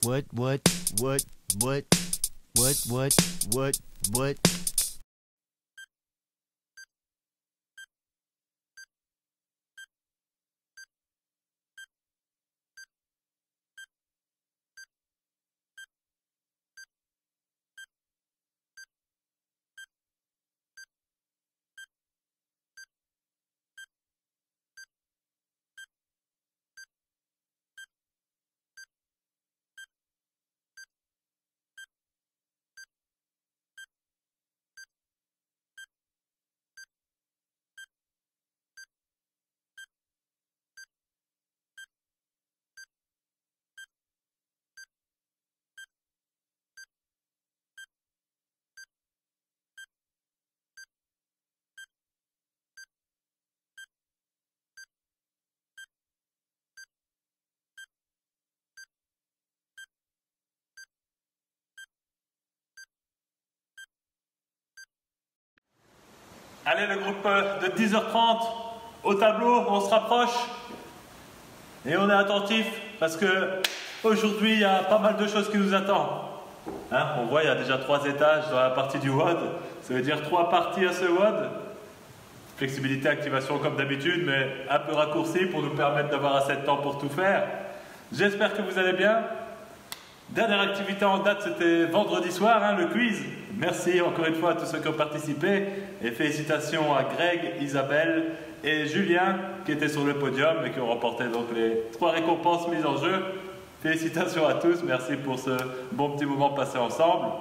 What, what, what, what, what, what, what, what? Allez, le groupe de 10h30 au tableau, on se rapproche et on est attentif parce que aujourd'hui il y a pas mal de choses qui nous attendent. Hein, on voit il y a déjà 3 étages dans la partie du WOD, ça veut dire 3 parties à ce WOD. Flexibilité, activation comme d'habitude, mais un peu raccourci pour nous permettre d'avoir assez de temps pour tout faire. J'espère que vous allez bien. Dernière activité en date, c'était vendredi soir, hein, le quiz. Merci encore une fois à tous ceux qui ont participé et félicitations à Greg, Isabelle et Julien qui étaient sur le podium et qui ont remporté donc les 3 récompenses mises en jeu. Félicitations à tous, merci pour ce bon petit moment passé ensemble.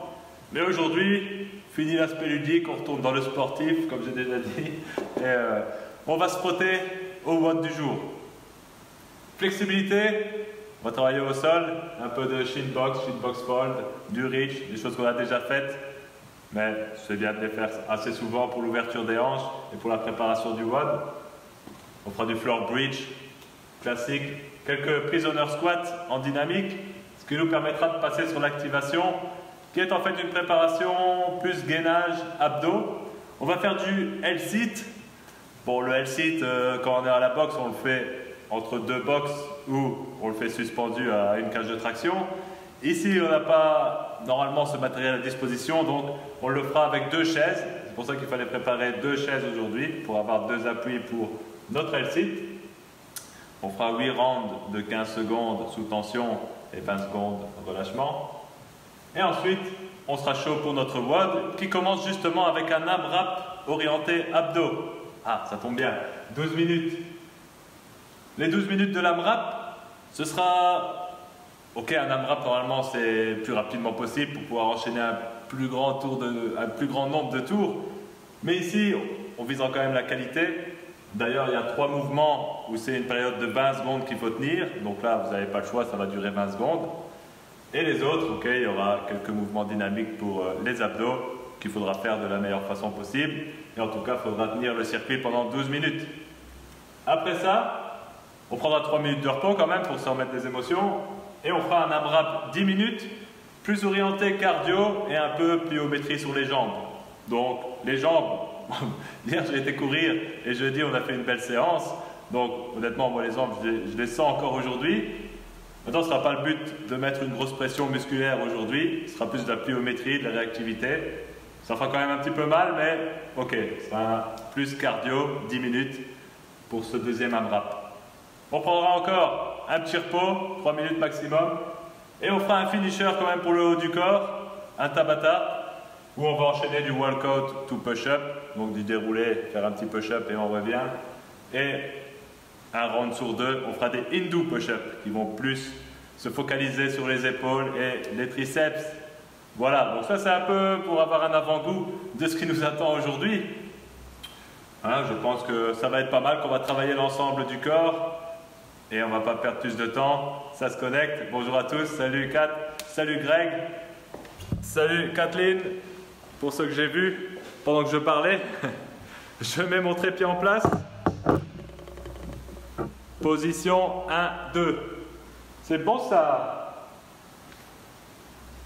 Mais aujourd'hui, fini l'aspect ludique, on retourne dans le sportif comme j'ai déjà dit et on va se frotter au WOD du jour. Flexibilité. On va travailler au sol, un peu de shin box fold, du reach, des choses qu'on a déjà faites, mais c'est bien de les faire assez souvent pour l'ouverture des hanches et pour la préparation du WOD. On fera du floor bridge classique, quelques prisoner squats en dynamique, ce qui nous permettra de passer sur l'activation, qui est en fait une préparation plus gainage abdos. On va faire du L-sit. Bon, le L-sit, quand on est à la boxe, on le fait entre 2 box ou on le fait suspendu à une cage de traction. Ici, on n'a pas normalement ce matériel à disposition, donc on le fera avec 2 chaises. C'est pour ça qu'il fallait préparer 2 chaises aujourd'hui pour avoir 2 appuis pour notre L-sit. On fera 8 rounds de 15 secondes sous tension et 20 secondes de relâchement. Et ensuite, on sera chaud pour notre WOD qui commence justement avec un AMRAP orienté abdos. Ah, ça tombe bien, 12 minutes. Les 12 minutes de l'AMRAP, ce sera... Ok, un AMRAP normalement c'est plus rapidement possible pour pouvoir enchaîner un plus grand nombre de tours. Mais ici, on visera quand même la qualité. D'ailleurs, il y a 3 mouvements où c'est une période de 20 secondes qu'il faut tenir. Donc là, vous n'avez pas le choix, ça va durer 20 secondes. Et les autres, ok, il y aura quelques mouvements dynamiques pour les abdos qu'il faudra faire de la meilleure façon possible. Et en tout cas, il faudra tenir le circuit pendant 12 minutes. Après ça, on prendra 3 minutes de repos quand même pour se remettre des émotions. Et on fera un AMRAP 10 minutes, plus orienté cardio et un peu pliométrie sur les jambes. Donc les jambes, hier j'ai été courir et jeudi on a fait une belle séance. Donc honnêtement moi les jambes je les sens encore aujourd'hui. Maintenant ce ne sera pas le but de mettre une grosse pression musculaire aujourd'hui. Ce sera plus de la pliométrie, de la réactivité. Ça fera quand même un petit peu mal mais ok, ce sera plus cardio 10 minutes pour ce deuxième AMRAP. On prendra encore un petit repos, 3 minutes maximum, et on fera un finisher quand même pour le haut du corps, un Tabata, où on va enchaîner du walkout to push-up, donc du déroulé, faire un petit push-up et on revient, et un round sur 2, on fera des Hindu push-up, qui vont plus se focaliser sur les épaules et les triceps. Voilà, donc ça c'est un peu pour avoir un avant-goût de ce qui nous attend aujourd'hui. Hein, je pense que ça va être pas mal, qu'on va travailler l'ensemble du corps. Et on ne va pas perdre plus de temps, ça se connecte. Bonjour à tous, salut Kat, salut Greg, salut Kathleen, pour ceux que j'ai vus pendant que je parlais. Je mets mon trépied en place. Position 1, 2. C'est bon ça?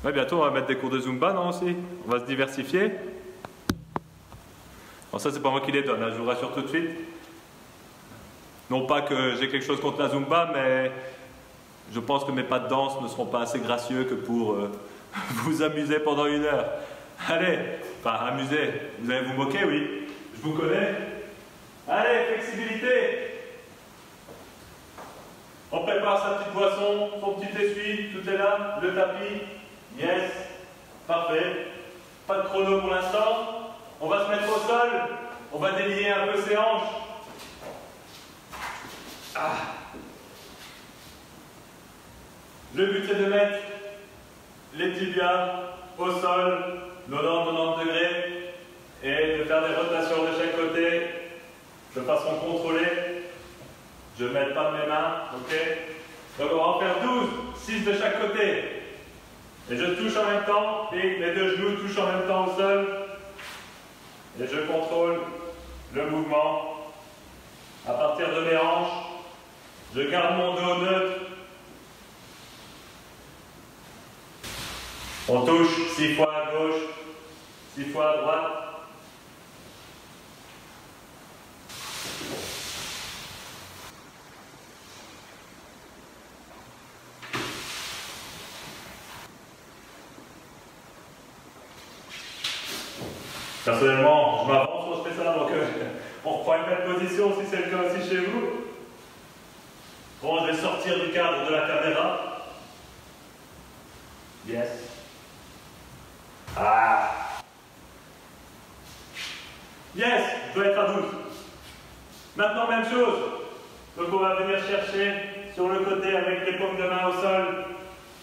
Ouais, bientôt on va mettre des cours de Zumba, non aussi? On va se diversifier. Bon, ça c'est pas moi qui les donne, hein, je vous rassure tout de suite. Non pas que j'ai quelque chose contre la Zumba, mais je pense que mes pas de danse ne seront pas assez gracieux que pour vous amuser pendant 1 heure. Allez, enfin amuser, vous allez vous moquer, oui, je vous connais. Allez, flexibilité. On prépare sa petite boisson, son petit essuie, tout est là, le tapis. Yes, parfait. Pas de chrono pour l'instant. On va se mettre au sol, on va délier un peu ses hanches. Ah. Le but c'est de mettre les tibias au sol, 90 degrés, et de faire des rotations de chaque côté de façon contrôlée. Je ne mets pas de mes mains, ok? Donc on va en faire 12, 6 de chaque côté. Et je touche en même temps, et les 2 genoux touchent en même temps au sol. Et je contrôle le mouvement à partir de mes hanches. Je garde mon dos neutre. On touche 6 fois à gauche, 6 fois à droite. Personnellement, je m'avance quand je fais ça, donc on reprend une belle position si c'est le cas aussi chez vous. Bon, je vais sortir du cadre de la caméra. Yes. Ah. Yes, je dois être à 12. Maintenant, même chose. Donc on va venir chercher sur le côté avec les paumes de main au sol.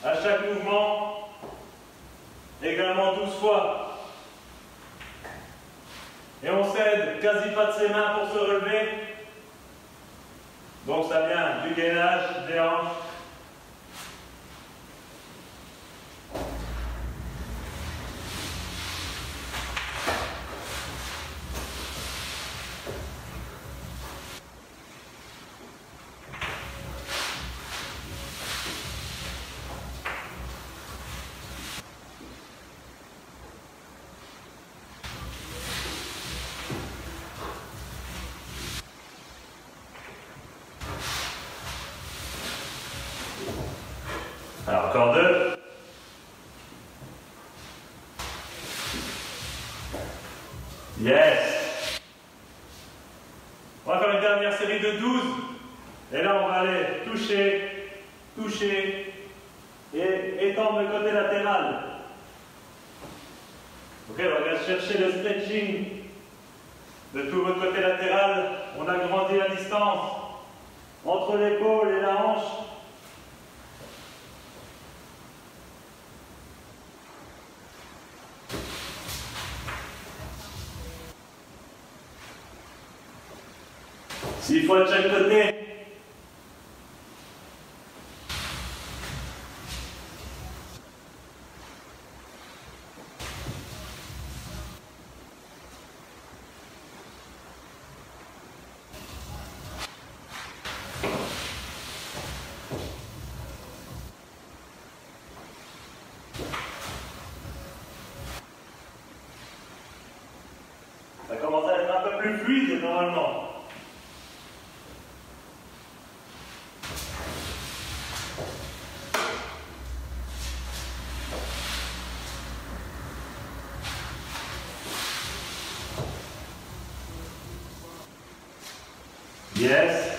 À chaque mouvement, également 12 fois. Et on s'aide quasi pas de ses mains pour se relever. Donc ça vient du gainage des hanches. Alors, encore 2. Yes. On va faire une dernière série de 12. Et là, on va aller toucher, toucher et étendre le côté latéral. Ok, on va chercher le stretching de tout votre côté latéral. On a grandi la distance entre l'épaule et la hanche. S'il faut de chaque côté. Ça commence à être un peu plus fluide normalement. Yes.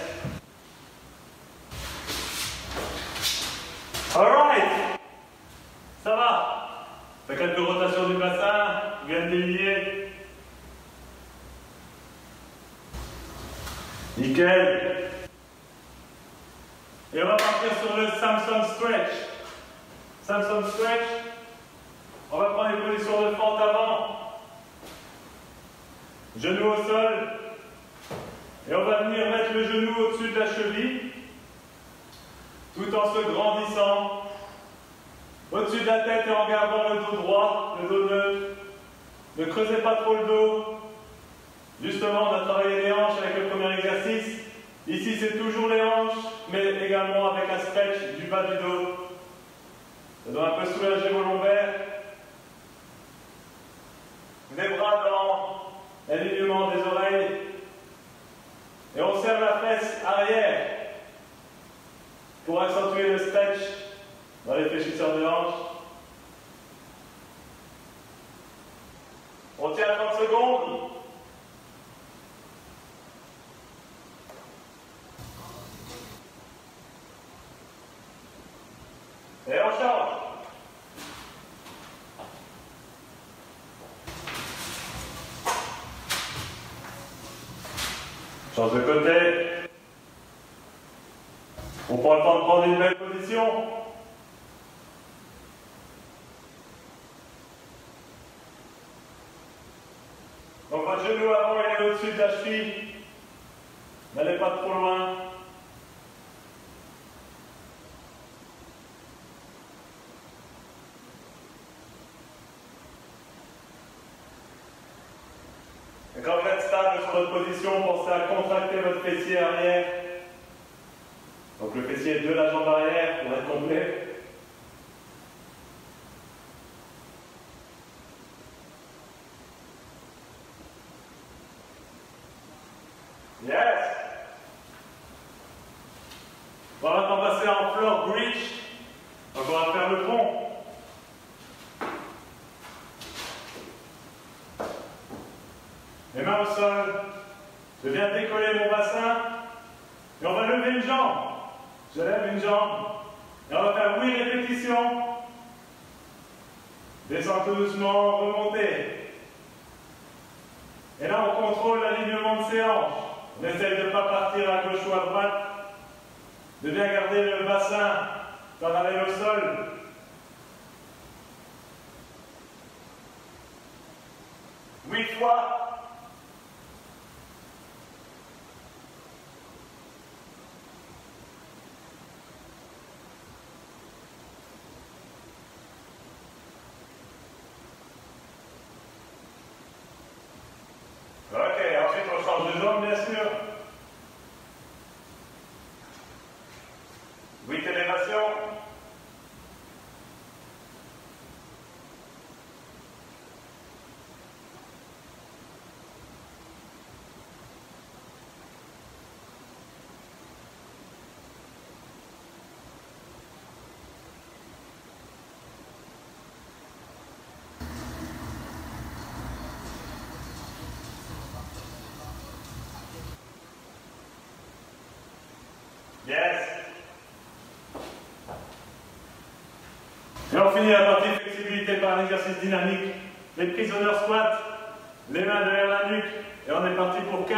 Alright. Ça va. Fait quelques rotations du bassin. Bien délié. Nickel. Et on va partir sur le Samson Stretch. Samson Stretch. On va prendre une position de fente avant. Genou au sol. Et on va venir mettre le genou au-dessus de la cheville, tout en se grandissant, au-dessus de la tête et en gardant le dos droit, le dos neutre. Ne creusez pas trop le dos. Justement, on a travaillé les hanches avec le premier exercice. Ici, c'est toujours les hanches, mais également avec un stretch du bas du dos. Ça doit un peu soulager vos lombaires. Les bras dans l'alignement des oreilles. Et on serre la fesse arrière. pour accentuer le stretch dans les fléchisseurs de hanche. On tient 30 secondes. Et on change. Change de côté. On prend le temps de prendre une belle position. Donc votre genou avant il est au-dessus de la cheville. N'allez pas trop loin. Et quand vous êtes stable sur votre position, pensez à contracter votre fessier arrière. Donc le fessier de la jambe arrière pour être complet. Yes! On va maintenant passer en floor bridge. Donc on va faire le pont. Les mains au sol. Je viens décoller mon bassin. Et on va lever une jambe. Je lève une jambe. Et on va faire 8 répétitions. Descends tout doucement, remontez. Et là, on contrôle l'alignement de ses hanches. On essaye de ne pas partir à gauche ou à droite. De bien garder le bassin parallèle au sol. Huit fois. Ok, ensuite on change de jambe, bien sûr. 8 élévations. Yes. Et on finit la partie flexibilité par un exercice dynamique. Les prisonniers squat, les mains derrière la nuque, et on est parti pour 15.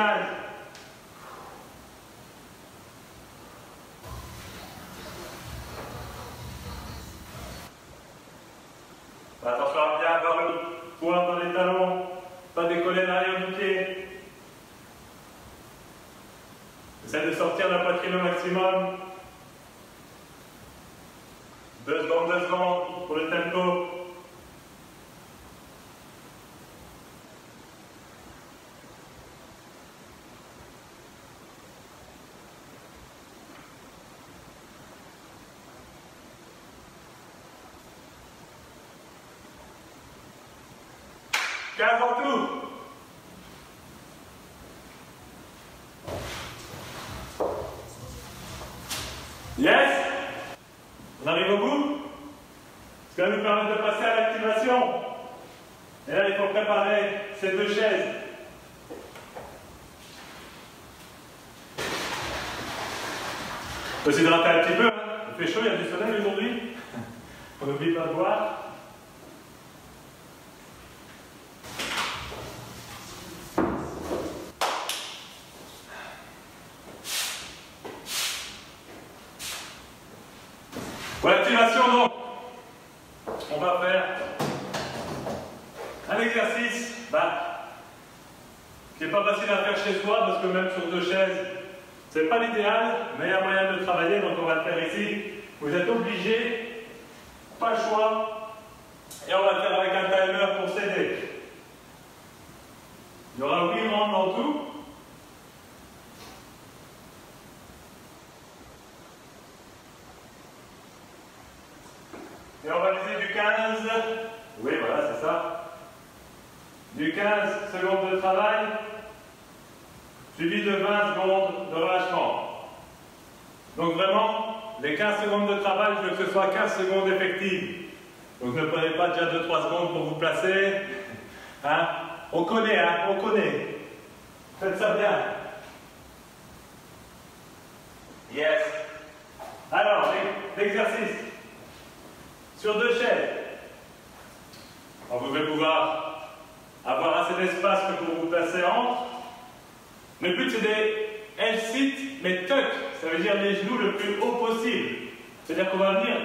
Attention à bien avoir le poids dans les talons, pas décoller l'arrière du pied. Essaye de sortir la poitrine au maximum. 2 secondes pour le tempo. En tout. Yes. On arrive au bout. Ce qui va nous permettre de passer à l'activation. Et là, il faut préparer ces 2 chaises. On peut s'hydrater un petit peu. Hein. Il fait chaud, il y a du soleil aujourd'hui. On n'oublie pas de boire. Pour l'activation, donc, on va faire un exercice qui n'est pas facile à faire chez soi parce que même sur 2 chaises, c'est pas l'idéal, mais il y a moyen de travailler, donc on va le faire ici. Vous êtes obligés, pas le choix, et on va le faire avec un timer pour s'aider. Il y aura 8 rounds en tout. Et on va viser du 15, oui voilà c'est ça, du 15 secondes de travail, suivi de 20 secondes de relâchement. Donc vraiment, les 15 secondes de travail, je veux que ce soit 15 secondes effectives. Donc ne prenez pas déjà 2-3 secondes pour vous placer. Hein? On connaît, hein? On connaît. Faites ça bien. Yes. Alors, l'exercice. Sur 2 chaises. Alors, vous devez pouvoir avoir assez d'espace que pour vous placer entre. Le but, c'est des L-sit, mais tuck. Ça veut dire les genoux le plus haut possible. C'est-à-dire qu'on va venir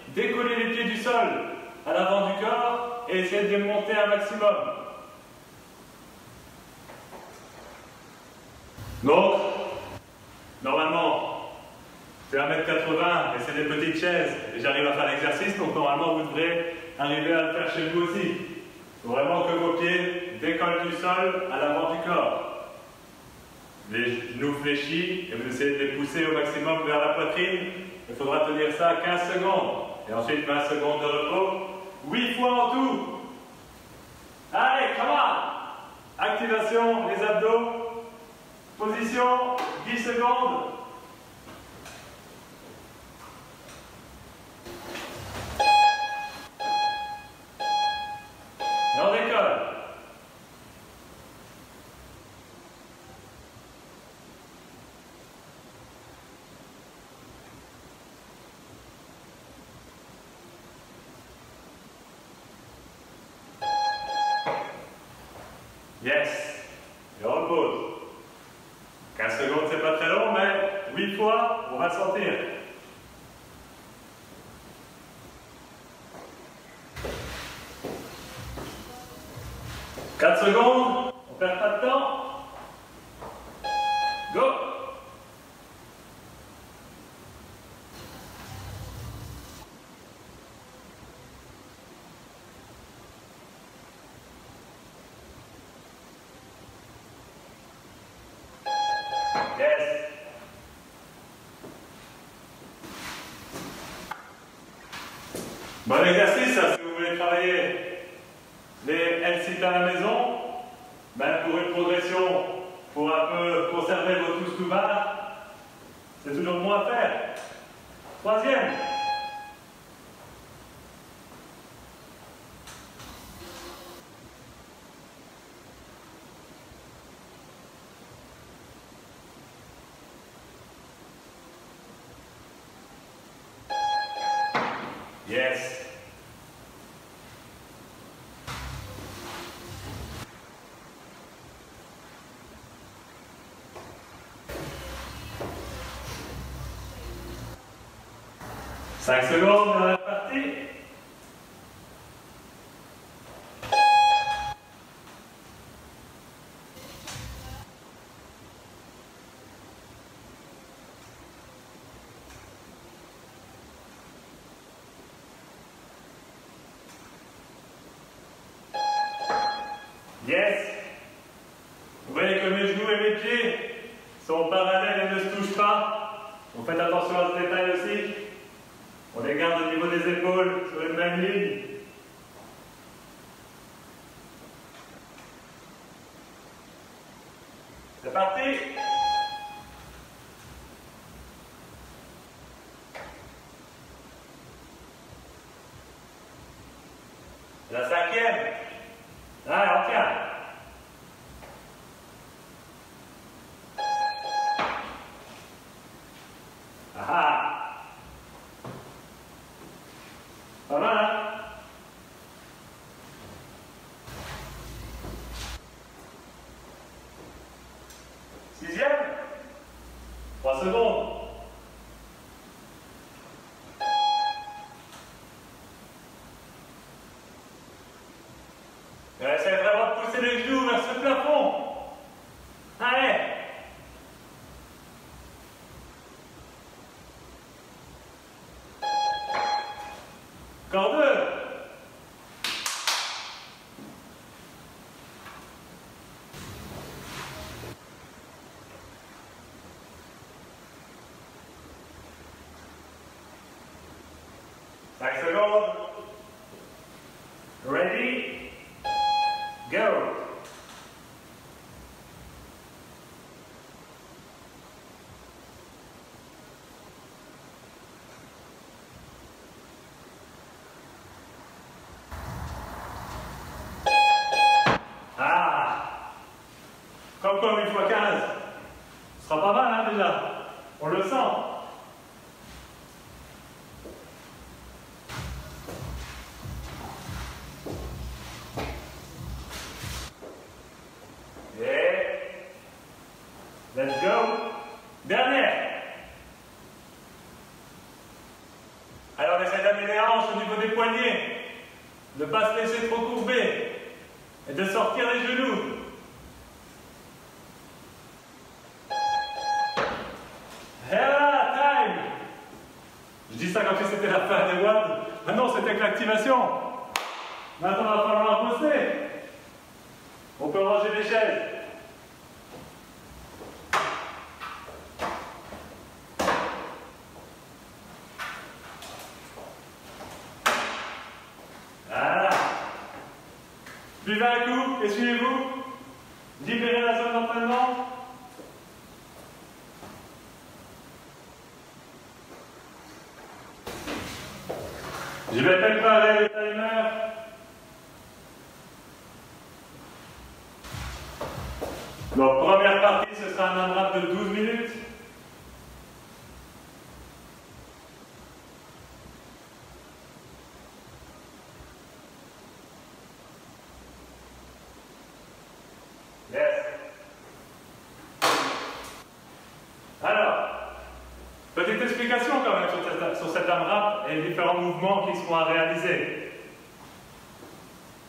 décoller les pieds du sol à l'avant du corps et essayer de les monter un maximum. Donc, normalement, c'est 1m80 et c'est des petites chaises et j'arrive à faire l'exercice, donc normalement vous devrez arriver à le faire chez vous aussi. Il faut vraiment que vos pieds décollent du sol à l'avant du corps. Les genoux fléchis et vous essayez de les pousser au maximum vers la poitrine. Il faudra tenir ça 15 secondes et ensuite 20 secondes de repos. 8 fois en tout. Allez, come on! Activation, les abdos. Position, 10 secondes. Et on décolle. Yes. Et on repose. 15 secondes, c'est pas très long, mais 8 fois, on va le sentir. « 4 secondes, on perd pas de temps. Go! Yes. Bon exercice, ça, si vous voulez travailler les L-sit à la maison, ben pour une progression, pour un peu conserver vos tous tout bas, c'est toujours bon à faire. 3e. Yes. Cinq secondes dans la partie. Yes. Vous voyez que mes genoux et mes pieds sont parallèles et ne se touchent pas. Donc faites attention à ce détail aussi. On les garde au niveau des épaules sur une même ligne. C'est parti. La 5e. Allez, on tient. Ah. Pas mal, hein? Sixième. 3 secondes. Essayez vraiment de pousser les genoux vers ce plafond. Allez. Encore 2. Cinq secondes. Ready? Go! Comme quoi 8 x 15. Ce sera pas mal, hein, déjà. On le sent. Et let's go. Dernière. Alors on essaie d'amener les hanches au niveau des poignets, de ne pas se laisser trop courber et de sortir les genoux. Et là, time. Je dis ça comme si c'était la fin des WAD. Maintenant c'était que l'activation. Maintenant il va falloir bosser. On peut ranger les chaises. Voilà. Buvez un coup, essuyez-vous. Libérez la zone d'entraînement. Je vais préparer le timer. Donc, première partie, ce sera un AMRAP de 12 minutes. Yes. Alors, petite explication quand même sur cet AMRAP et les différents mouvements qui seront à réaliser.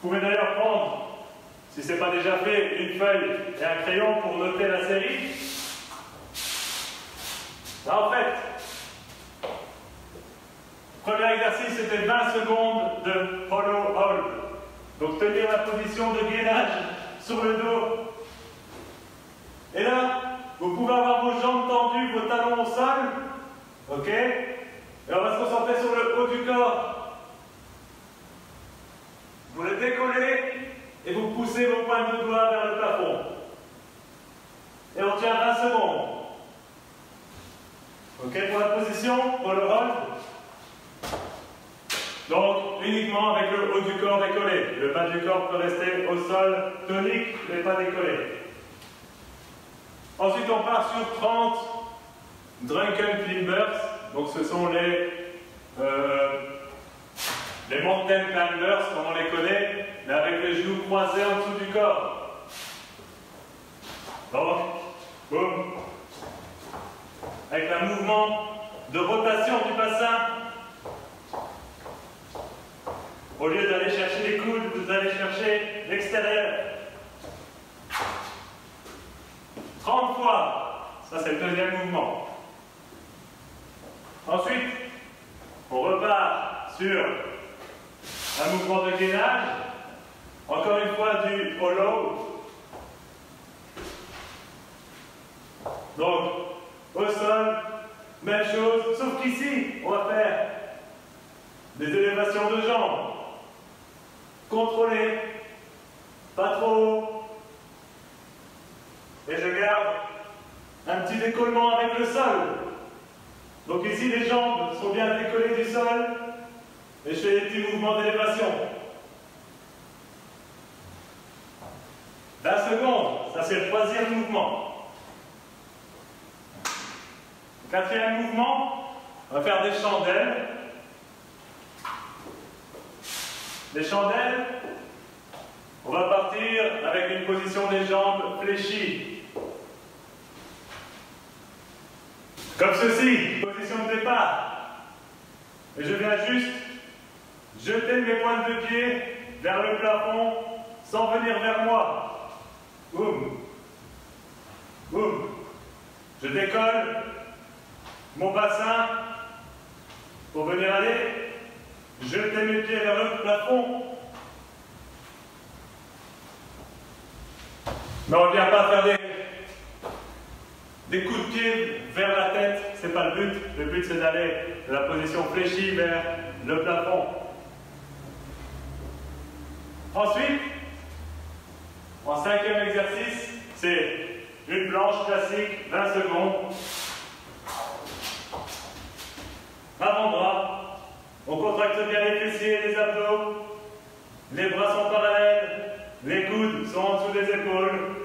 Vous pouvez d'ailleurs prendre, si ce n'est pas déjà fait, une feuille et un crayon pour noter la série. Là, en fait, premier exercice, c'était 20 secondes de hollow hold. Donc, tenir la position de gainage sur le dos. Et là, vous pouvez avoir vos jambes tendues, vos talons au sol. Ok? Et on va se concentrer sur le haut du corps. Vous le décollez et vous poussez vos pointes de doigts vers le plafond. Et on tient 20 secondes. Ok, pour la position, pour le hold. Donc, uniquement avec le haut du corps décollé. Le bas du corps peut rester au sol tonique, mais pas décollé. Ensuite, on part sur 30 drunken climbers. Donc, ce sont les mountain climbers, comme on les connaît, mais avec les genoux croisés en dessous du corps. Donc, boum. Avec un mouvement de rotation du bassin. Au lieu d'aller chercher les coudes, vous allez chercher l'extérieur. 30 fois. Ça, c'est le deuxième mouvement. Ensuite, on repart sur un mouvement de gainage. Encore une fois, du hollow. Donc, au sol, même chose, sauf qu'ici, on va faire des élévations de jambes. Contrôlées, pas trop haut. Et je garde un petit décollement avec le sol. Donc ici, les jambes sont bien décollées du sol. Et je fais des petits mouvements d'élévation. 20 secondes, ça c'est le troisième mouvement. Quatrième mouvement, on va faire des chandelles. Les chandelles, on va partir avec une position des jambes fléchies. Comme ceci, position de départ. Et je viens juste jeter mes pointes de pied vers le plafond sans venir vers moi. Boum. Boum. Je décolle mon bassin pour venir aller jeter mes pieds vers le plafond. Mais on ne vient pas faire des coups de pied vers la tête, c'est pas le but. Le but c'est d'aller de la position fléchie vers le plafond. Ensuite, en cinquième exercice, c'est une planche classique, 20 secondes. Avant-bras, on contracte bien les fessiers et les abdos. Les bras sont parallèles, les coudes sont en dessous des épaules,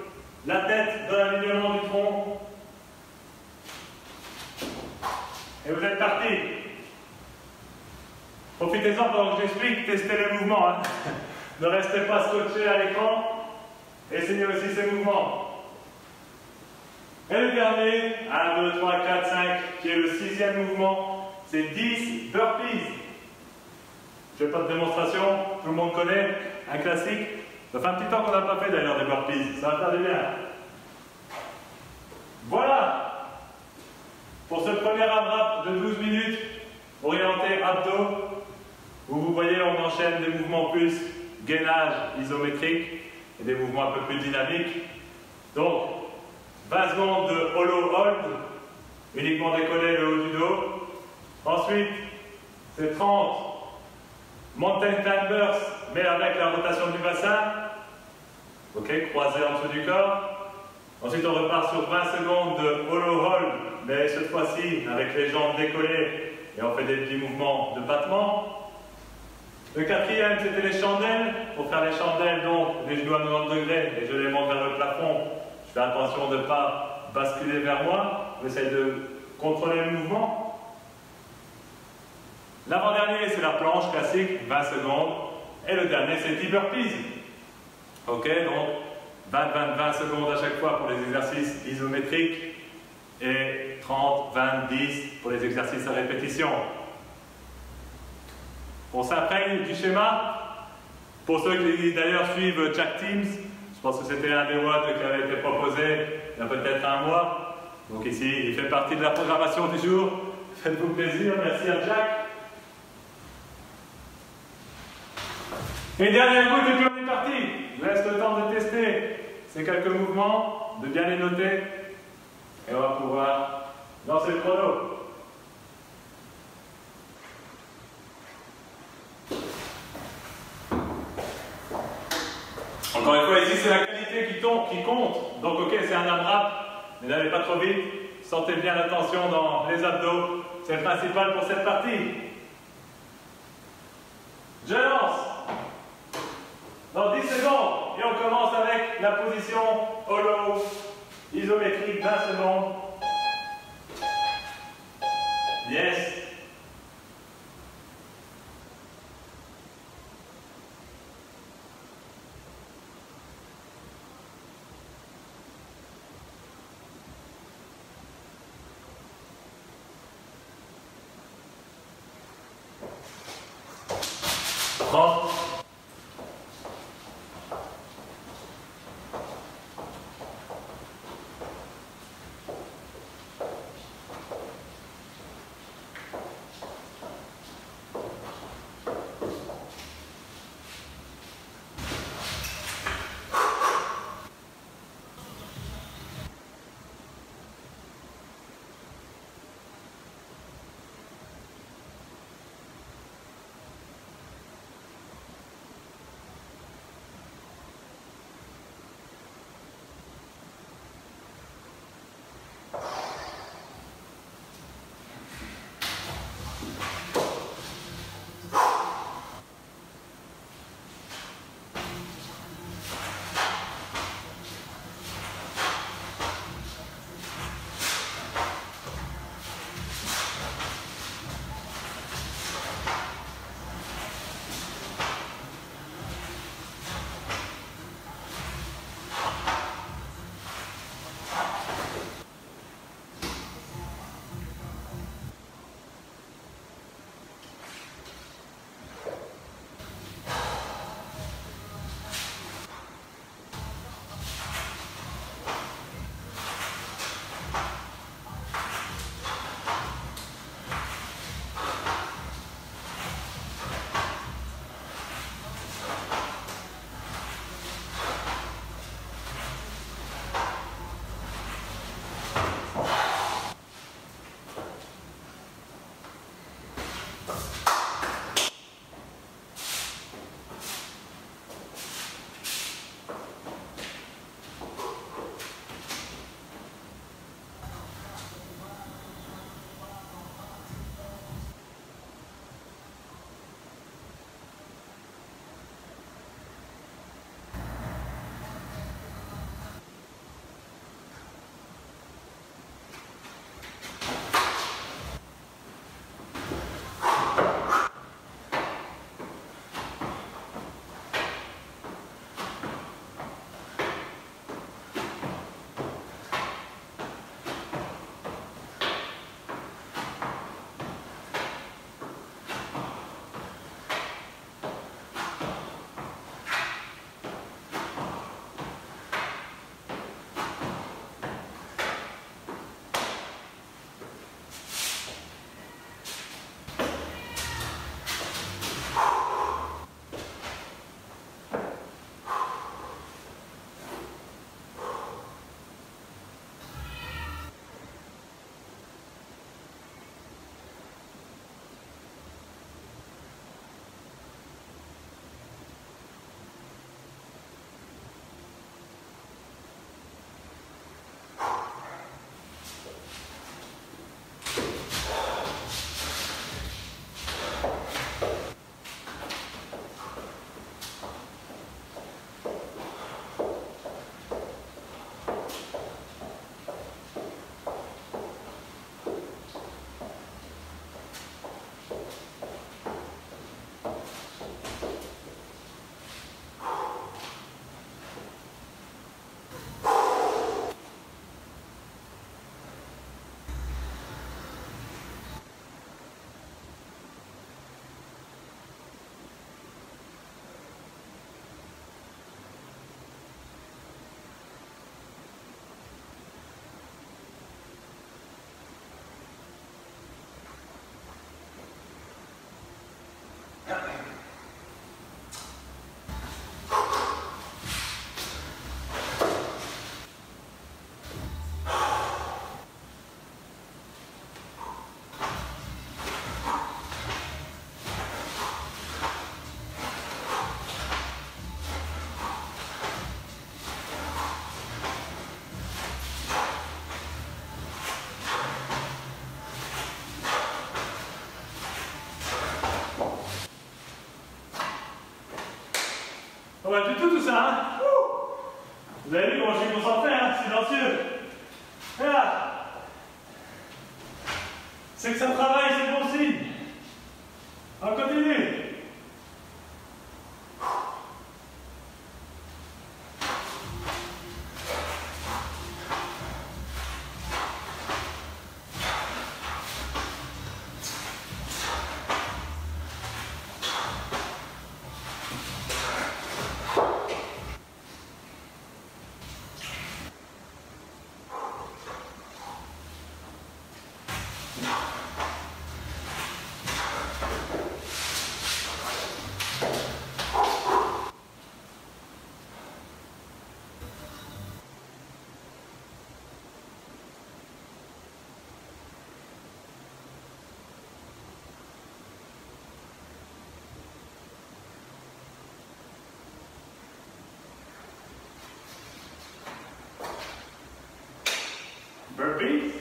la tête dans l'alignement du tronc. Et vous êtes parti. Profitez-en pendant que j'explique, testez les mouvements. Hein. Ne restez pas scotché à l'écran. Essayez aussi ces mouvements. Et le dernier, 1, 2, 3, 4, 5, qui est le 6e mouvement, c'est 10 burpees. Je ne fais pas de démonstration, tout le monde connaît, un classique. Ça fait un petit temps qu'on n'a pas fait d'ailleurs des burpees, ça va faire du bien. Voilà pour ce premier AMRAP de 12 minutes, orienté abdos, où vous voyez on enchaîne des mouvements plus gainage isométrique et des mouvements un peu plus dynamiques. Donc, 20 secondes de hollow hold, uniquement décoller le haut du dos. Ensuite, c'est 30 mountain climbers, mais avec la rotation du bassin. Ok, croisé en dessous du corps. Ensuite, on repart sur 20 secondes de hollow hold, mais cette fois-ci avec les jambes décollées et on fait des petits mouvements de battement. Le quatrième, c'était les chandelles. Pour faire les chandelles, donc, les genoux à 90 degrés et je les monte vers le plafond. Je fais attention de ne pas basculer vers moi. J'essaie de contrôler le mouvement. L'avant-dernier, c'est la planche classique, 20 secondes. Et le dernier, c'est 10 burpees. Ok, donc 20 secondes à chaque fois pour les exercices isométriques et 30, 20, 10 pour les exercices à répétition. On s'imprègne du schéma. Pour ceux qui d'ailleurs suivent Jack Teams, je pense que c'était un des WOD qui avait été proposé il y a peut-être un mois. Donc ici, il fait partie de la programmation du jour. Faites-vous plaisir, merci à Jack. Et dernière goutte et puis on est parti. Je laisse le temps de tester ces quelques mouvements, de bien les noter. Et on va pouvoir lancer le chrono. Encore une fois, ici c'est la qualité qui compte. Donc ok, c'est un AMRAP, mais n'allez pas trop vite. Sentez bien la tension dans les abdos. C'est le principal pour cette partie. Je lance. Dans 10 secondes, et on commence avec la position hollow, isométrique, 20 secondes. Yes. Prends. Pas mal du tout ça, hein. Vous avez vu comment je suis concentré, hein, silencieux. Et là. C'est que ça travaille, c'est bon signe. On continue. Burpees.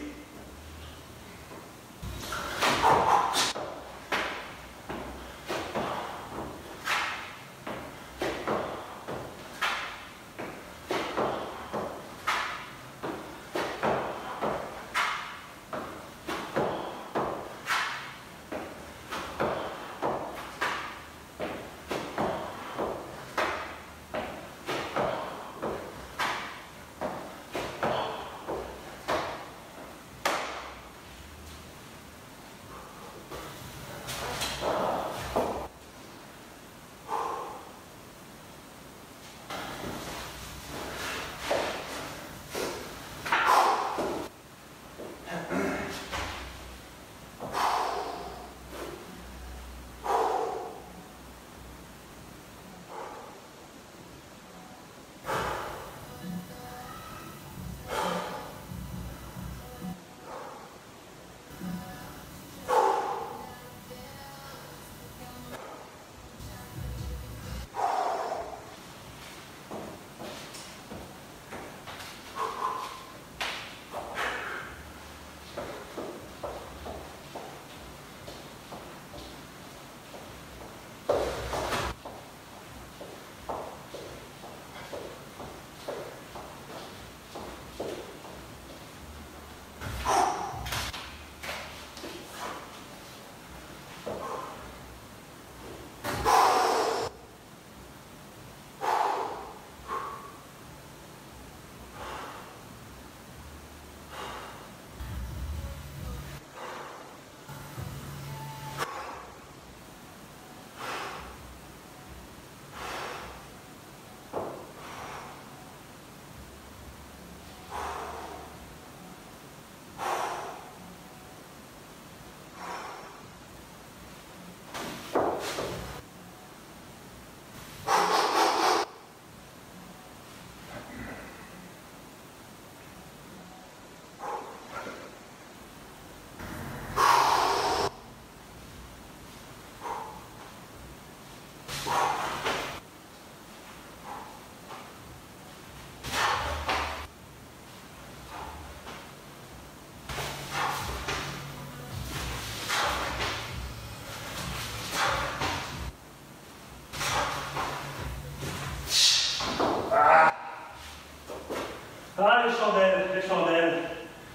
Ah, les chandelles, les chandelles.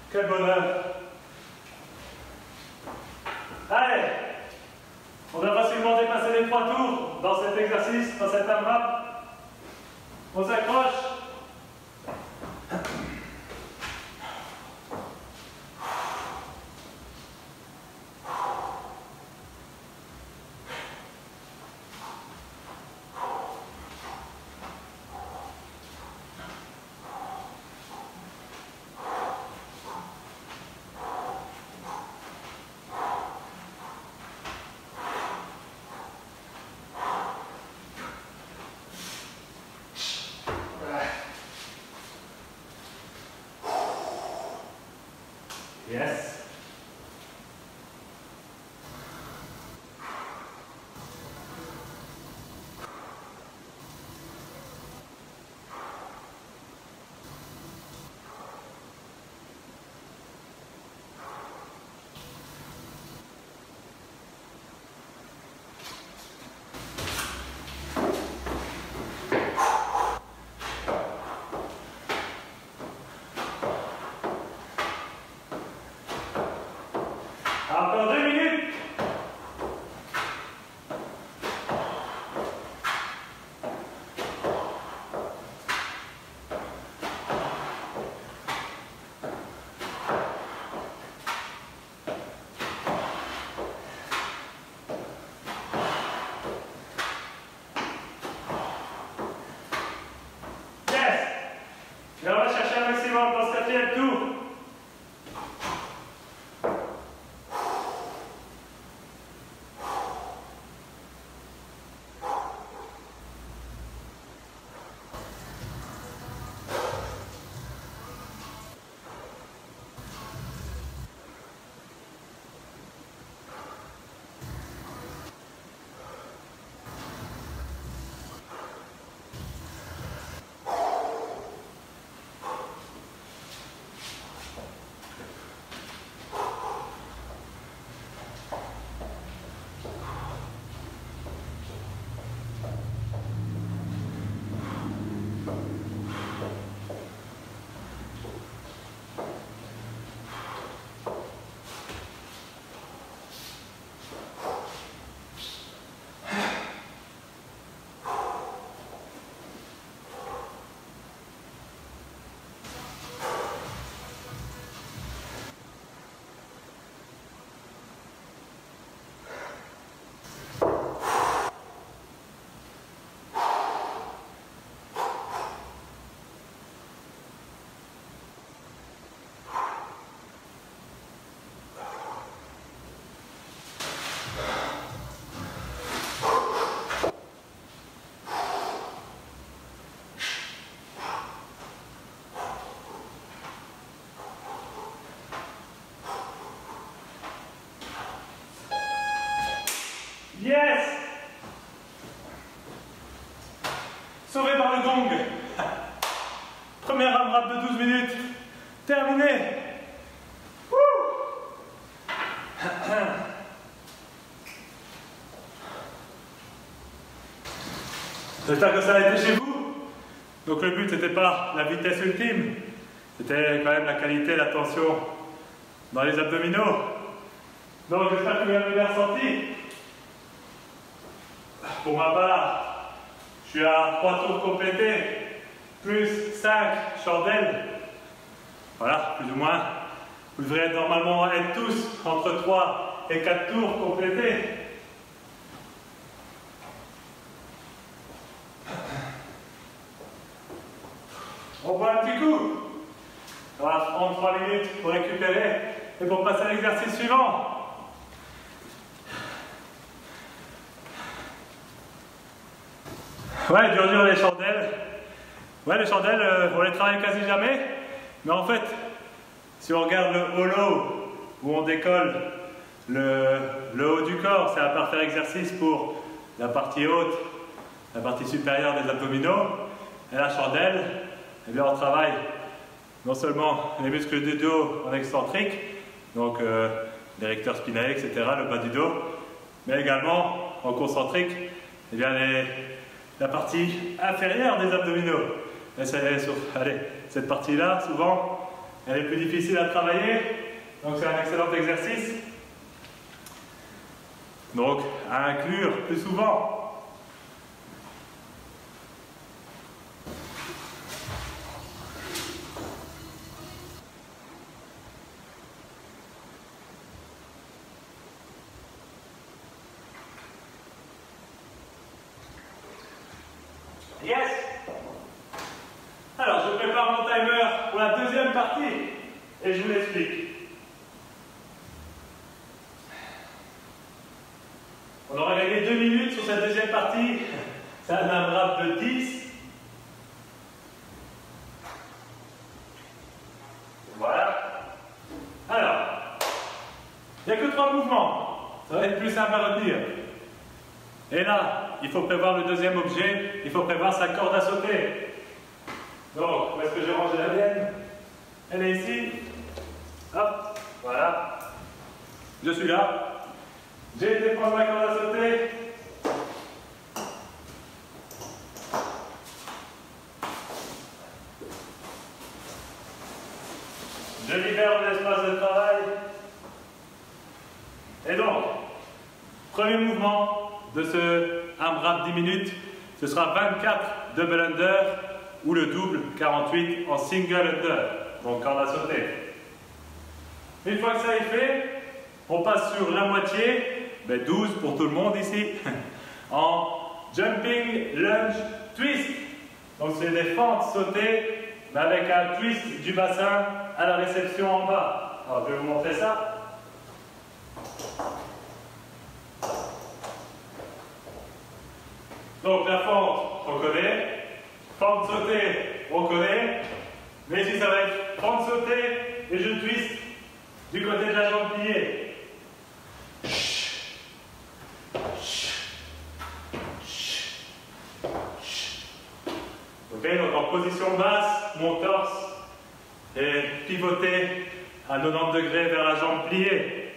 Quel bonheur. Allez, on a facilement dépassé les 3 tours dans cet exercice, dans cette AMRAP. On s'accroche. Yes. 4 tours. Yes! Sauvé par le gong. Première AMRAP de 12 minutes. Terminé. J'espère que ça a été chez vous. Donc le but c'était pas la vitesse ultime, c'était quand même la qualité, la tension dans les abdominaux. Donc j'espère que vous avez bien ressenti. Pour ma part, je suis à 3 tours complétés, plus 5 chandelles. Voilà, plus ou moins. Vous devrez normalement être tous entre 3 et 4 tours complétés. On voit un petit coup. On va prendre 3 minutes pour récupérer et pour passer à l'exercice suivant. Ouais, dur les chandelles. Ouais, les chandelles, on les travaille quasi jamais. Mais en fait, si on regarde le hollow, où on décolle le haut du corps, c'est un parfait exercice pour la partie haute, la partie supérieure des abdominaux. Et la chandelle, eh bien on travaille non seulement les muscles du dos en excentrique, donc l'érecteur spinaire, etc., le bas du dos, mais également en concentrique, eh bien la partie inférieure des abdominaux. Et allez, cette partie-là, souvent, elle est plus difficile à travailler, donc c'est un excellent exercice. Donc, à inclure plus souvent. Yes! Alors, je prépare mon timer pour la deuxième partie et je vous l'explique. On aura gagné 2 minutes sur cette deuxième partie. C'est un AMRAP de 10. Voilà. Alors, il n'y a que 3 mouvements. Ça va être plus simple à retenir. Et là, il faut prévoir le deuxième objet, il faut prévoir sa corde à sauter. Donc, où est-ce que j'ai rangé la mienne? Elle est ici. Hop, voilà. Je suis là. J'ai été prendre ma corde à sauter. Je libère l'espace de travail. Et donc, premier mouvement de ce AMRAP 10 minutes, ce sera 24 double under ou le double 48 en single under, donc corde à sauter. Une fois que ça est fait, on passe sur la moitié, 12 pour tout le monde ici, en jumping lunge twist. Donc c'est des fentes sautées, mais avec un twist du bassin à la réception en bas. Alors, je vais vous montrer ça. Donc la fente, on connaît. Fente sautée, on connaît. Mais ici, ça va être fente sautée et je twist du côté de la jambe pliée. Ok, donc en position basse, mon torse est pivoté à 90 degrés vers la jambe pliée.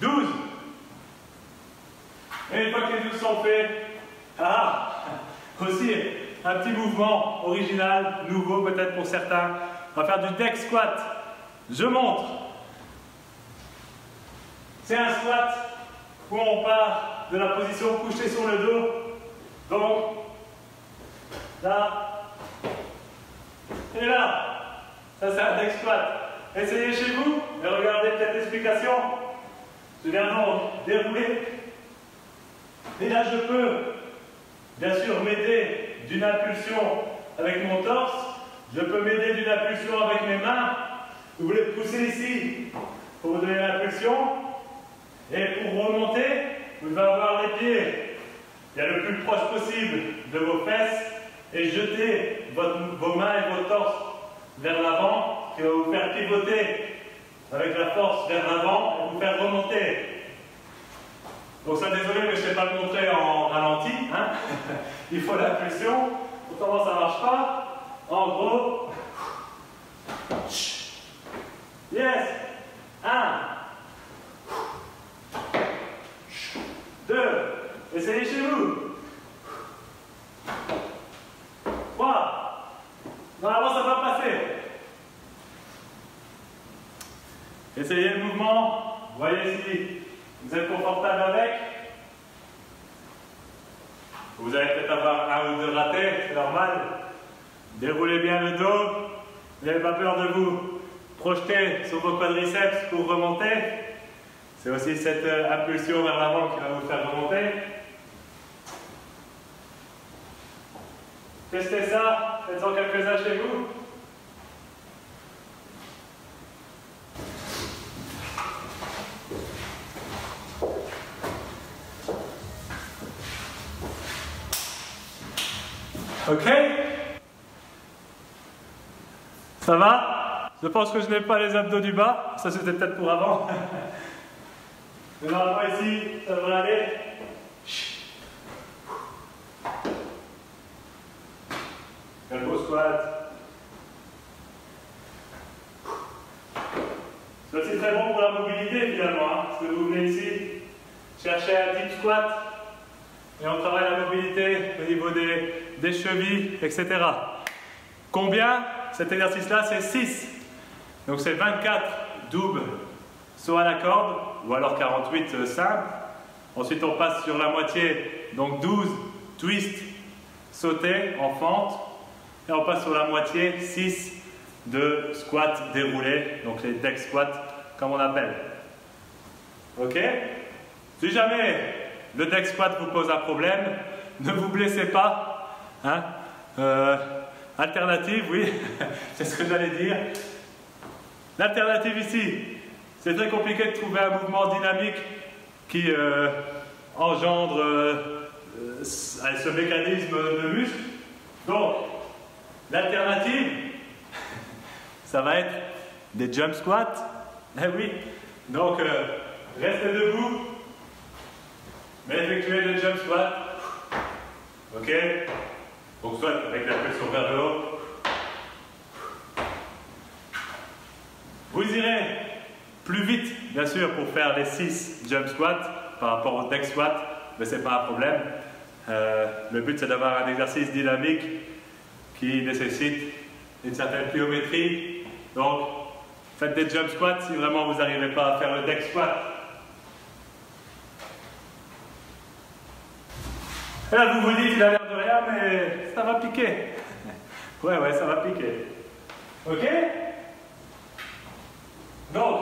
12. Et une fois que les 12 sont faits, aussi un petit mouvement original, nouveau peut-être pour certains. On va faire du deck squat. Je montre. C'est un squat où on part de la position couchée sur le dos. Donc, là et là. Ça, c'est un deck squat. Essayez chez vous et regardez peut-être l'explication. Je viens donc dérouler. Et là, je peux, bien sûr, m'aider d'une impulsion avec mon torse. Je peux m'aider d'une impulsion avec mes mains. Vous voulez pousser ici pour vous donner l'impulsion. Et pour remonter, vous devez avoir les pieds le plus proche possible de vos fesses et jeter vos mains et votre torse vers l'avant, qui va vous faire pivoter avec la force vers l'avant et vous faire remonter. Donc ça, désolé, mais je ne sais pas le montrer en ralenti. Hein. Il faut l'impulsion. Autrement, ça ne marche pas. En gros. Yes. 1. 2. Essayez chez vous. 3. Normalement, ça va passer. Essayez le mouvement. Voyez si vous êtes confortable avec. Vous allez peut-être avoir un ou deux ratés, c'est normal. Déroulez bien le dos. Vous n'avez pas peur de vous projeter sur vos quadriceps pour remonter. C'est aussi cette impulsion vers l'avant qui va vous faire remonter. Testez ça, faites-en quelques-uns chez vous. Ok? Ça va? Je pense que je n'ai pas les abdos du bas. Ça, c'était peut-être pour avant. Mais normalement, ici, ça devrait aller. Elbow squat. C'est aussi très bon pour la mobilité, finalement. Hein, parce que vous venez ici, chercher un deep squat. Et on travaille la mobilité au niveau des chevilles, etc. Combien? Cet exercice-là, c'est 6. Donc c'est 24 doubles saut à la corde, ou alors 48 simples. Ensuite, on passe sur la moitié, donc 12 twists sautés en fente. Et on passe sur la moitié, 6 de squats déroulés, donc les deck squats, comme on appelle. Ok? Si jamais le deck squat vous pose un problème, ne vous blessez pas. Hein? Alternative, oui, c'est ce que j'allais dire. L'alternative ici, c'est très compliqué de trouver un mouvement dynamique qui engendre ce mécanisme de muscle. Donc, l'alternative, ça va être des jump squats. Eh oui, donc restez debout, mais effectuez le jump squat. Ok? Donc soit avec la pression vers le haut. Vous irez plus vite, bien sûr, pour faire les 6 jump squats par rapport au deck squat, mais ce n'est pas un problème. Le but, c'est d'avoir un exercice dynamique qui nécessite une certaine pliométrie. Donc, faites des jump squats si vraiment vous n'arrivez pas à faire le deck squat. Et là, vous vous dites, il a l'air de rien, mais ça va piquer. Ouais, ça va piquer. Ok? Donc,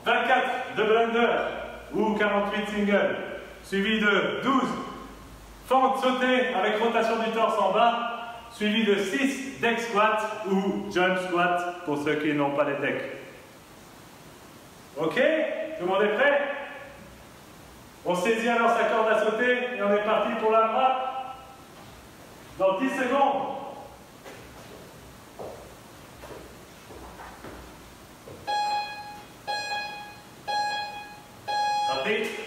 24 de blender ou 48 single, suivi de 12 fentes sautées avec rotation du torse en bas, suivi de 6 deck squats ou jump squats pour ceux qui n'ont pas les decks. Ok? Tout le monde est prêt? On saisit alors sa corde à sauter et on est parti pour la frappe. Dans 10 secondes. Parti.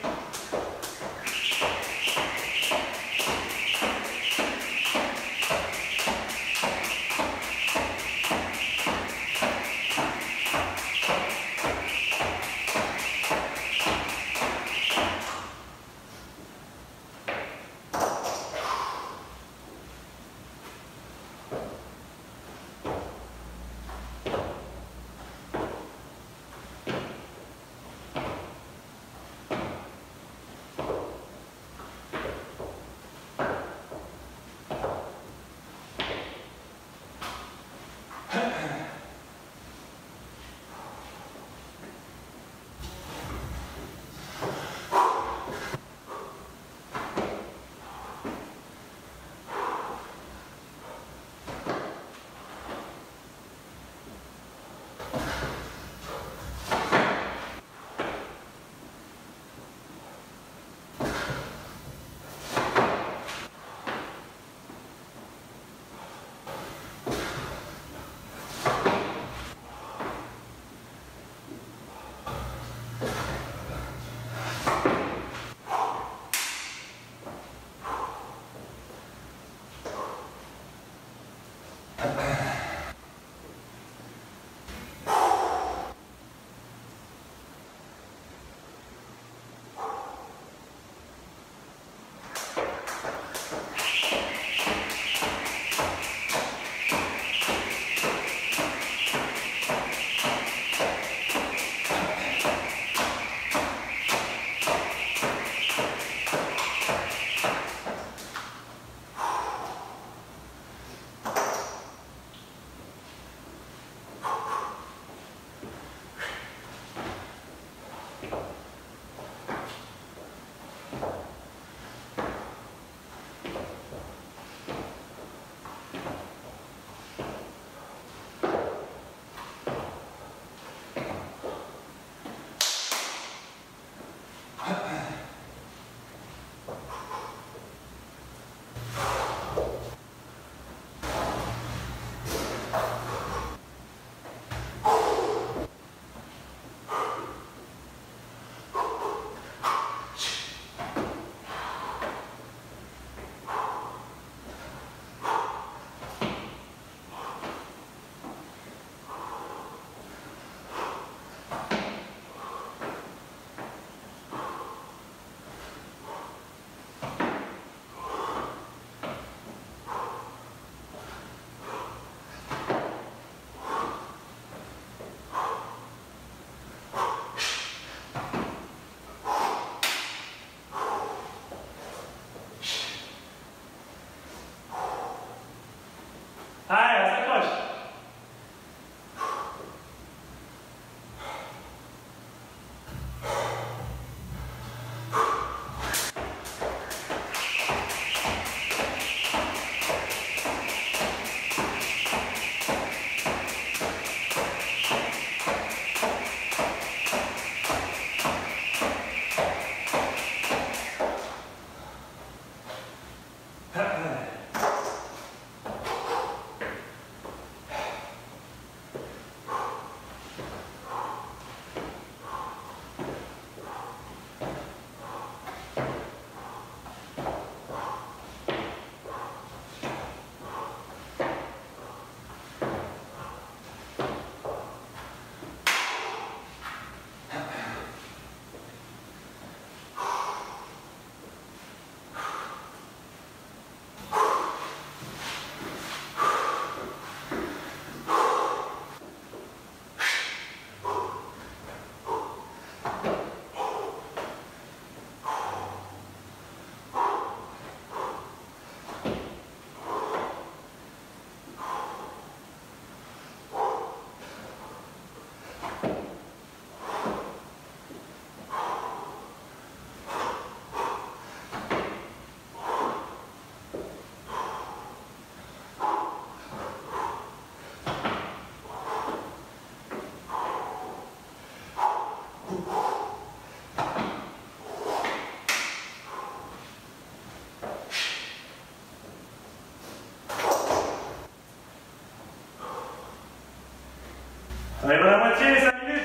On arrive à la moitié, les 5 minutes.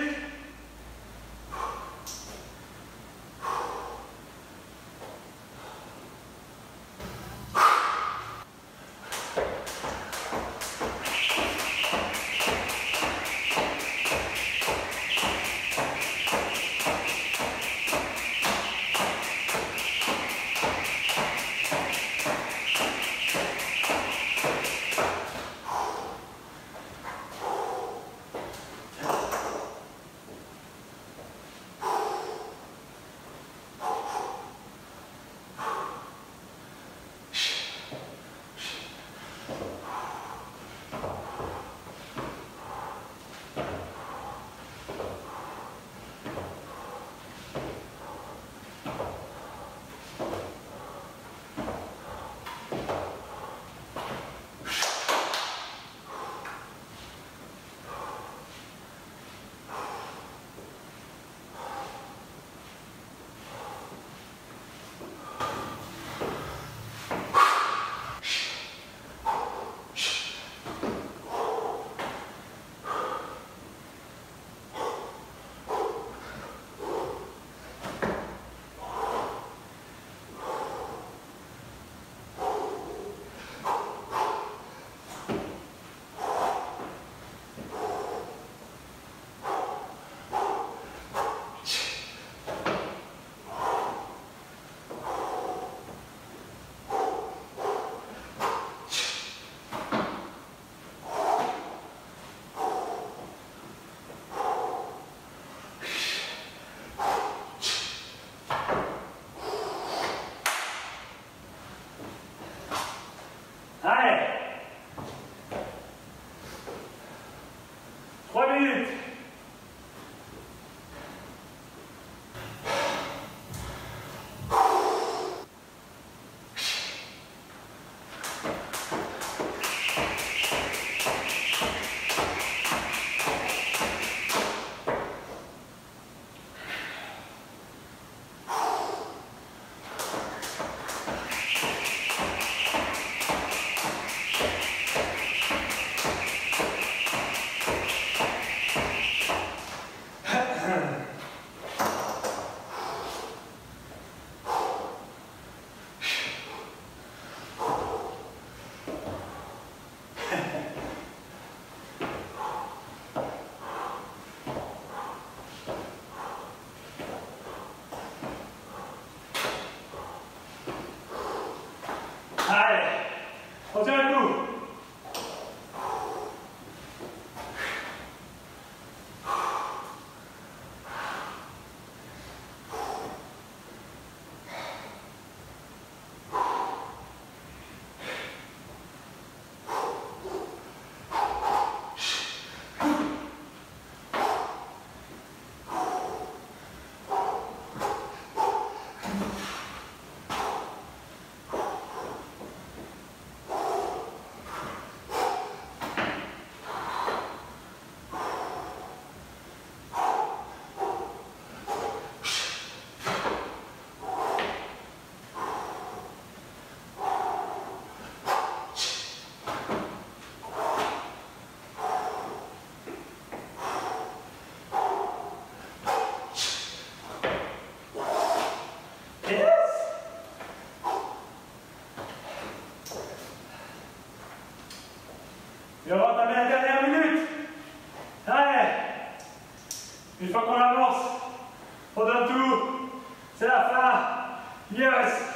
Allez, 3 minutes. Allez, on tient le coup. Et on va entamer la dernière minute. Allez, une fois qu'on avance, on donne tout. C'est la fin. Yes.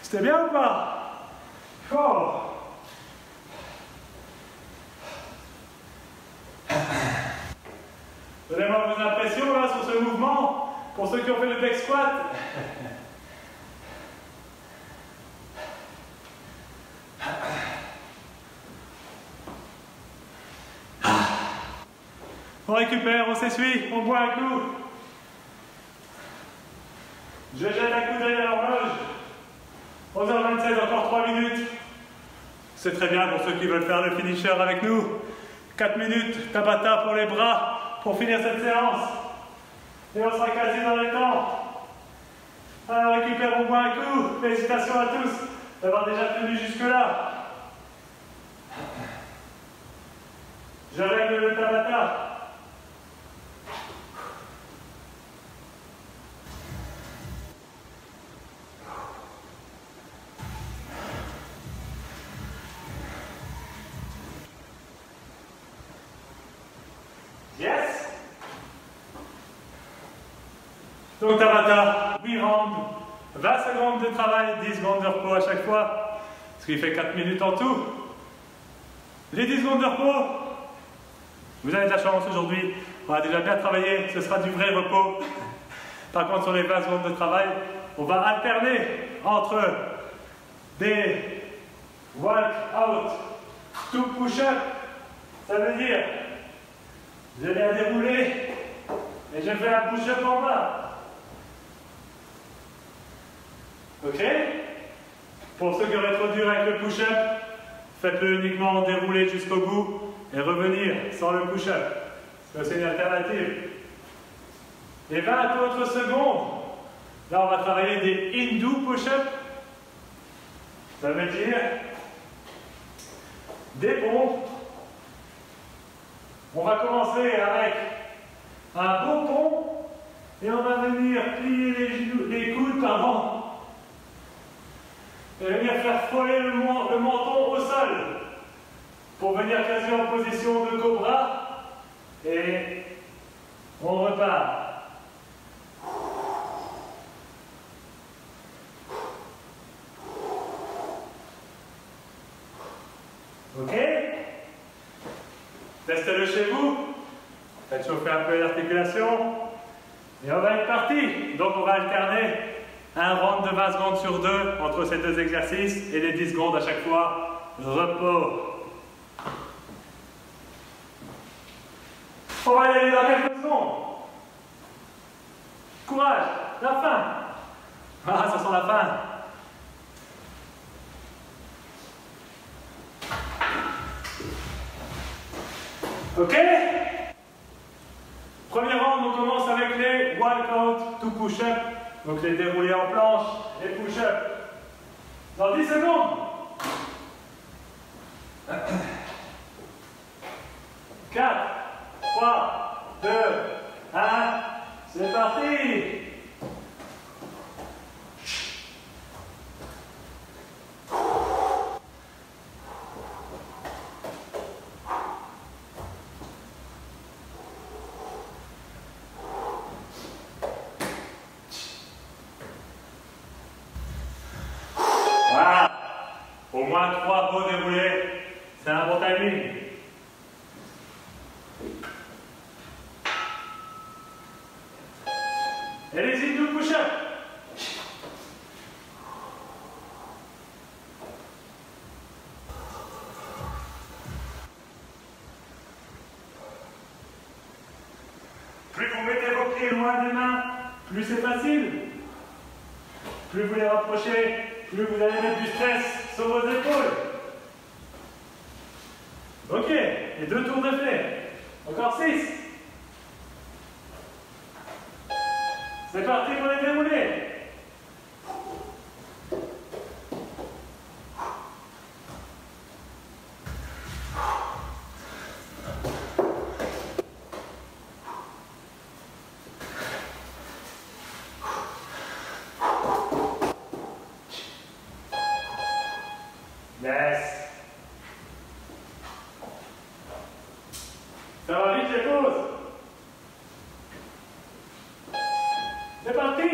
C'était bien ou pas? Oh. Donnez-moi vos impressions là sur ce mouvement, pour ceux qui ont fait le back squat. On récupère, on s'essuie, on boit un coup. Je jette un coup d'œil à l'horloge. 11h27, encore 3 minutes. C'est très bien pour ceux qui veulent faire le finisher avec nous. 4 minutes, Tabata pour les bras, pour finir cette séance. Et on sera quasi dans les temps. Alors on récupère, on boit un coup. Félicitations à tous d'avoir déjà tenu jusque-là. Je règle le Tabata. Yes. Donc Tabata, 8 rounds, 20 secondes de travail, 10 secondes de repos à chaque fois, ce qui fait 4 minutes en tout. Les 10 secondes de repos, vous avez de la chance aujourd'hui, on a déjà bien travaillé, ce sera du vrai repos. Par contre sur les 20 secondes de travail, on va alterner entre des walk-out to push-up, ça veut dire je viens dérouler et je fais un push-up en bas. Ok? Pour ceux qui auraient trop dur avec le push-up, faites-le uniquement dérouler jusqu'au bout et revenir sans le push-up. C'est une alternative. Et 20 autres secondes, là on va travailler des Hindu push-up. Ça veut dire des pompes. On va commencer avec un beau pont et on va venir plier les coudes pardon, et venir faire frôler le menton au sol pour venir quasi en position de cobra et on repart. Ok? Testez-le chez vous, faites chauffer un peu l'articulation, et on va être parti. Donc on va alterner un round de 20 secondes sur 2 entre ces deux exercices et les 10 secondes à chaque fois. Repos. On va y aller dans quelques secondes. Courage, la fin. Ah, ça sent la fin. Ok? Premier round, on commence avec les walk-out to push-up, donc les déroulés en planche, les push-up. Dans 10 secondes. 4, 3, 2, 1, c'est parti! Au moins 3 beaux déroulés, c'est un bon timing. Et les Hindu push-up. Plus vous mettez vos pieds loin des mains, plus c'est facile. Plus vous les rapprochez, plus vous allez mettre du stress sur vos épaules. Ok, et 2 tours de fait. Encore 6. C'est parti pour les dérouler. Yes. Ça va vite les pauses. C'est parti.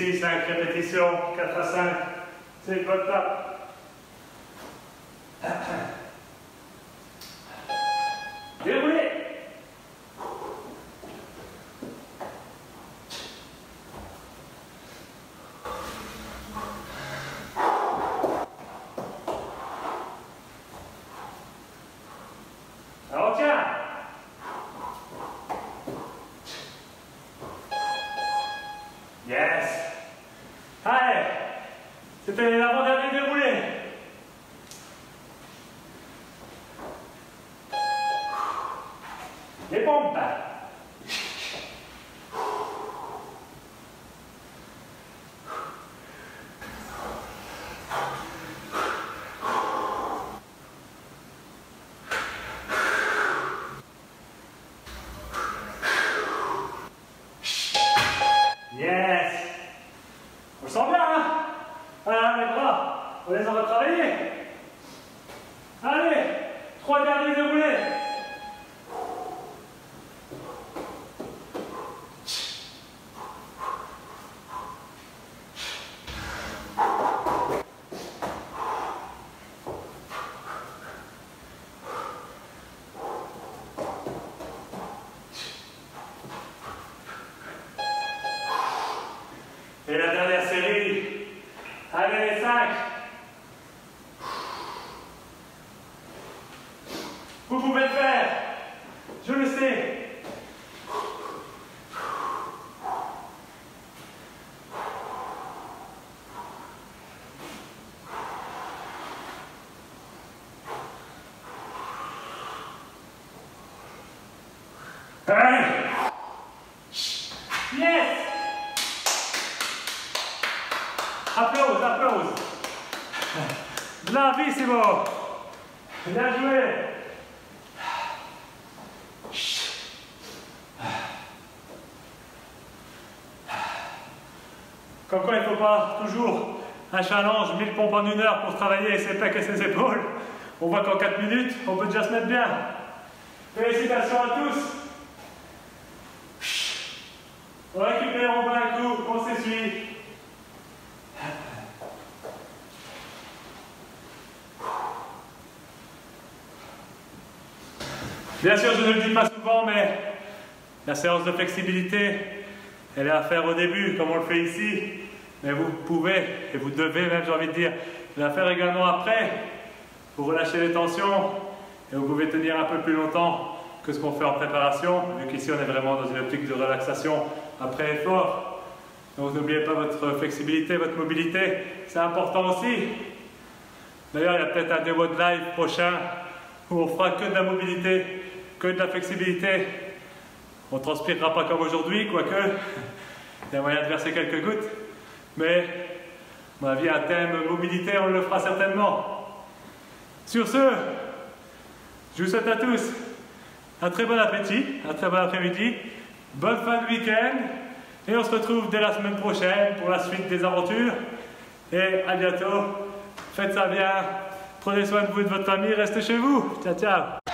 Ici, 5 répétitions, 4 à 5. C'est une bonne tape. Déroulez. Alors tiens. Yes. Allez. C'était l'avant-dernier déroulé. Les pompes. Yes. On le sent bien, hein? Voilà, les bras, on les a retravaillés. Allez, 3 derniers déroulés. Et la dernière série. Allez, 5. Vous pouvez le faire. Je le sais. Allez. Yes. Applause, applause. Bravissimo. Bien joué. Comme quoi il ne faut pas toujours un challenge, 1000 pompes en 1 heure pour travailler ses pecs et ses épaules. On voit qu'en 4 minutes, on peut déjà se mettre bien. Félicitations à tous. On récupère, on bat un coup, on s'essuie. Bien sûr, je ne le dis pas souvent, mais la séance de flexibilité, elle est à faire au début, comme on le fait ici. Mais vous pouvez, et vous devez même, j'ai envie de dire, la faire également après, pour relâcher les tensions. Et vous pouvez tenir un peu plus longtemps que ce qu'on fait en préparation, vu qu'ici on est vraiment dans une optique de relaxation après effort. Donc n'oubliez pas votre flexibilité, votre mobilité, c'est important aussi. D'ailleurs, il y a peut-être un démo de live prochain où on fera que de la mobilité, que de la flexibilité. On ne transpirera pas comme aujourd'hui, quoique il y a moyen de verser quelques gouttes. Mais, à mon avis, un thème mobilité, on le fera certainement. Sur ce, je vous souhaite à tous un très bon appétit, un très bon après-midi, bonne fin de week-end, et on se retrouve dès la semaine prochaine pour la suite des aventures. Et à bientôt, faites ça bien, prenez soin de vous et de votre famille, restez chez vous. Ciao, ciao.